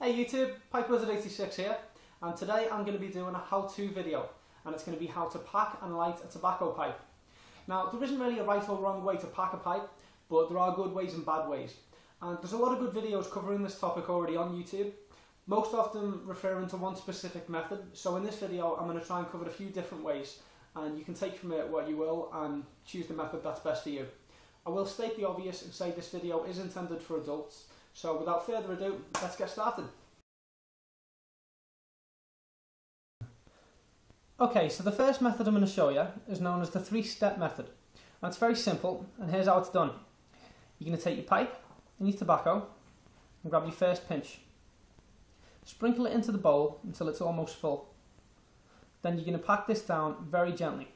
Hey YouTube, PipeWizard86 here, and today I'm going to be doing a how-to video, and it's going to be how to pack and light a tobacco pipe. Now, there isn't really a right or wrong way to pack a pipe, but there are good ways and bad ways. And there's a lot of good videos covering this topic already on YouTube, most of them referring to one specific method. So in this video, I'm going to try and cover a few different ways, and you can take from it what you will and choose the method that's best for you. I will state the obvious and say this video is intended for adults. So without further ado, let's get started. Okay, so the first method I'm going to show you is known as the three-step method. And it's very simple, and here's how it's done. You're going to take your pipe and your tobacco and grab your first pinch. Sprinkle it into the bowl until it's almost full. Then you're going to pack this down very gently.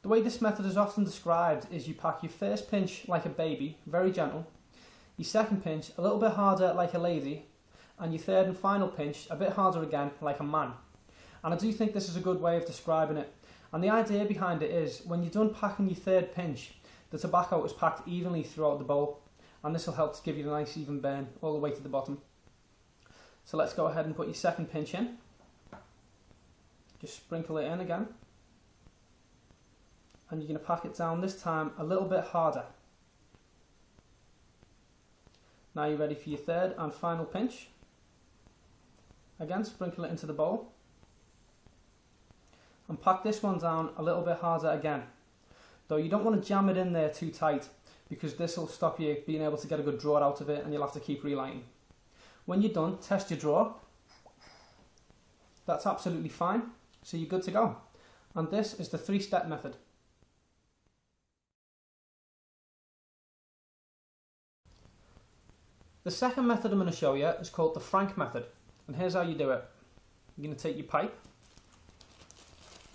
The way this method is often described is you pack your first pinch like a baby, very gentle, your second pinch a little bit harder like a lady, and your third and final pinch a bit harder again like a man. And I do think this is a good way of describing it. And the idea behind it is when you're done packing your third pinch, the tobacco is packed evenly throughout the bowl, and this will help to give you a nice even burn all the way to the bottom. So let's go ahead and put your second pinch in. Just sprinkle it in again. And you're going to pack it down this time a little bit harder. Now you're ready for your third and final pinch. Again, sprinkle it into the bowl. And pack this one down a little bit harder again. Though you don't want to jam it in there too tight, because this will stop you being able to get a good draw out of it, and you'll have to keep relighting. When you're done, test your draw. That's absolutely fine, so you're good to go. And this is the three-step method. The second method I'm going to show you is called the Frank method, and here's how you do it. You're going to take your pipe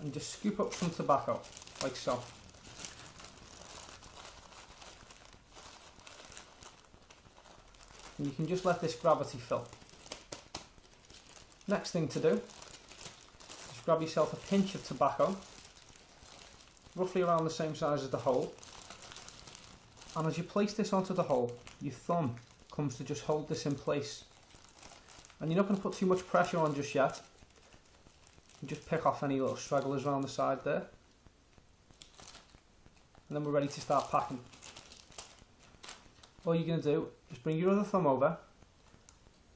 and just scoop up some tobacco, like so. And you can just let this gravity fill. Next thing to do is grab yourself a pinch of tobacco, roughly around the same size as the hole, and as you place this onto the hole, your thumb comes to just hold this in place. And you're not going to put too much pressure on just yet. You just pick off any little stragglers around the side there. And then we're ready to start packing. All you're going to do is bring your other thumb over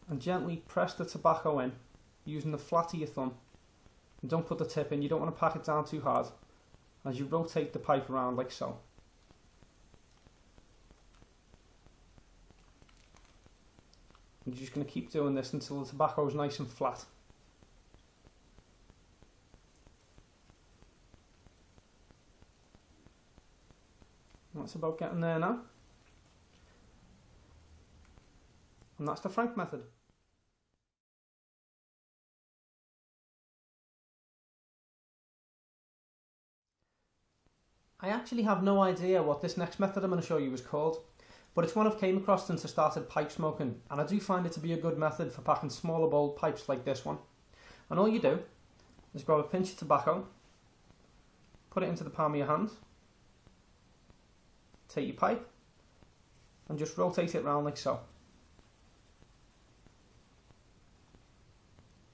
and gently press the tobacco in using the flat of your thumb. And don't put the tip in, you don't want to pack it down too hard, as you rotate the pipe around like so. You're just going to keep doing this until the tobacco is nice and flat. That's about getting there now. And that's the Frank method. I actually have no idea what this next method I'm going to show you is called, but it's one I've came across since I started pipe smoking, and I do find it to be a good method for packing smaller bowled pipes like this one. And all you do is grab a pinch of tobacco, put it into the palm of your hand, take your pipe and just rotate it around like so.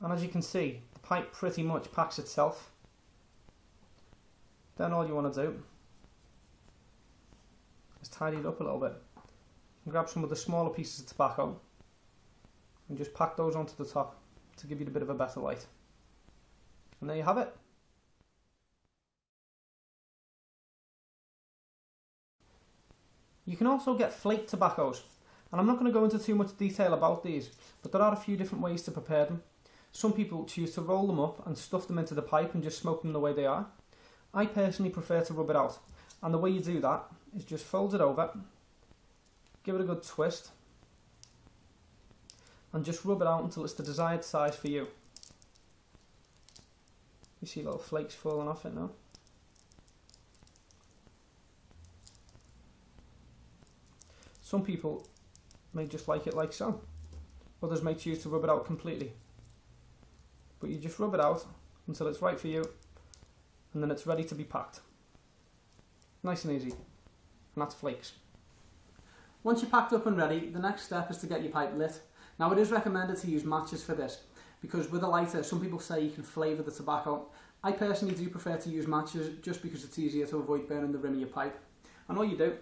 And as you can see, the pipe pretty much packs itself. Then all you want to do is tidy it up a little bit and grab some of the smaller pieces of tobacco and just pack those onto the top to give you a bit of a better light. And there you have it. You can also get flake tobaccos, and I'm not going to go into too much detail about these, but there are a few different ways to prepare them. Some people choose to roll them up and stuff them into the pipe and just smoke them the way they are. I personally prefer to rub it out, and the way you do that is just fold it over, give it a good twist, and just rub it out until it's the desired size for you. You see little flakes falling off it now. Some people may just like it like so. Others may choose to rub it out completely. But you just rub it out until it's right for you, and then it's ready to be packed. Nice and easy. And that's Flakes. Once you're packed up and ready, the next step is to get your pipe lit. Now it is recommended to use matches for this, because with a lighter, some people say you can flavour the tobacco. I personally do prefer to use matches just because it's easier to avoid burning the rim of your pipe. And all you do,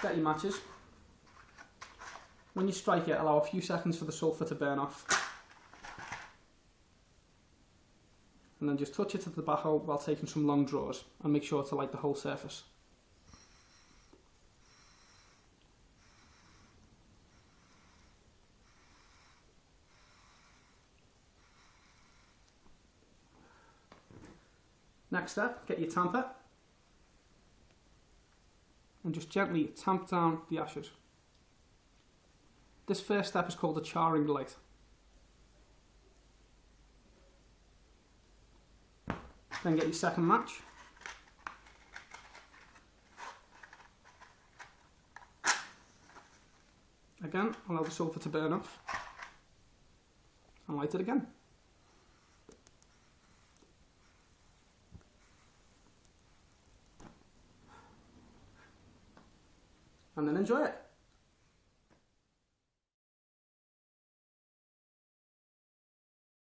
get your matches. When you strike it, allow a few seconds for the sulphur to burn off. And then just touch it to the tobacco while taking some long draws, and make sure to light the whole surface. Next step, get your tamper and just gently tamp down the ashes. This first step is called a charring light. Then get your second match. Again, allow the sulphur to burn off and light it again. And then enjoy it.